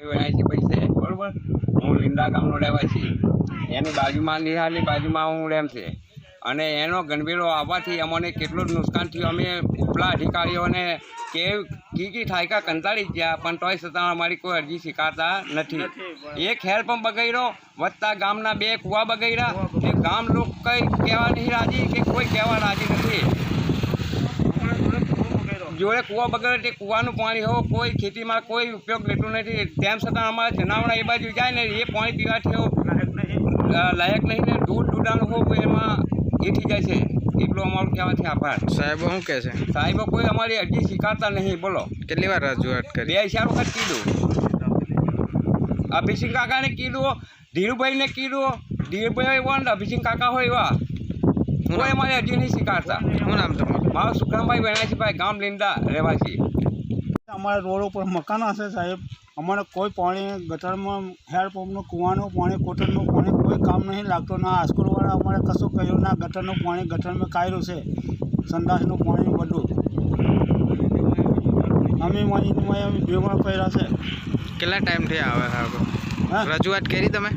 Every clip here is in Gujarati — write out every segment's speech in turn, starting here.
79 પૈસે બરોબર. હું લીંડા ગામનો રહેવાસી, એની બાજુમાં નિહાળની બાજુમાં હું રેમ છે, અને એનો ગણવેલો આવવાથી અમને કેટલું જ નુકસાન થયું. અમે ઉપલા અધિકારીઓને કી થાય કા કંટાળી ગયા, પણ તોય છતાં અમારી કોઈ અરજી સ્વીકારતા નથી. એક હેન્ડપંપ બગડ્યો, વધતા ગામના 2 કૂવા બગડ્યા. એ ગામ લોકો કંઈ કહેવા નહીં રાજી, કે કોઈ કહેવા રાજી નથી. જોડે કૂવા બગડે તે કૂવાનું પાણી હો કોઈ ખેતીમાં કોઈ ઉપયોગ લેતું નથી. તેમ છતાં અમારા જનાવરા એ બાજુ જાય ને એ પાણી પીવાથી લાયક નહીં ને દૂધ દૂધાનું હો એમાં એ થઈ જાય છે. એટલું અમારું કહેવાથી આભાર. સાહેબો શું કહે છે? સાહેબો કોઈ અમારી અરજી સ્વીકારતા નહીં. બોલો કેટલી વાર રજૂઆત કરી? 2-4 વખત કીધું. અભિસિંહ કાકાને કીધું, ધીરુભાઈને કીધું. ધીરુભાઈ એવા ને અભિસિંહ કાકા હોય એવા કોઈ અમારી અરજી નહીં સ્વીકારતા. શું નામ તમારું? મારું સુખરામભાઈ વેણાજીભાઈ, ગામ લીંડા રહેવાસી. અમારા રોડ ઉપર મકાનો હશે સાહેબ. અમારે કોઈ પાણી ગટરમાં હેન્ડપંપનું કૂવાનું પાણી કોટરનું પાણી કોઈ કામ નહીં લાગતો. ના હાઈસ્કૂલવાળા અમારે કશું કહ્યું ના. ગટરનું પાણી ગટરમાં કાઢ્યું છે, સંડાસનું પાણી બધું. અમે ભેગા કર્યા છે. કેટલા ટાઈમથી આવે સાહેબ? હા, રજૂઆત કરી તમે?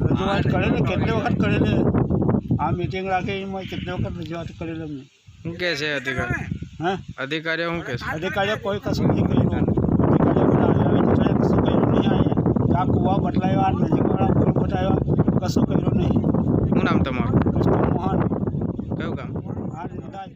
રજૂઆત કરેલી, કેટલી વખત કરેલી. આ મિટિંગ રાખી એમાં કેટલી વખત રજૂઆત કરેલી અમે. શું કહે છે અધિકારી? હા, અધિકારીઓ શું કહે છે? અધિકારીઓ કોઈ કશું નહીં કર્યું. અધિકારીઓ કશું કર્યું નહીં. આ કૂવા બદલાવ્યા, નજીકવાળા પુલ બતાવ્યા, કશું કર્યું નહીં. શું નામ તમારું? કૃષ્ણ મોહન. કયું ગામ? આ લીંડા જ.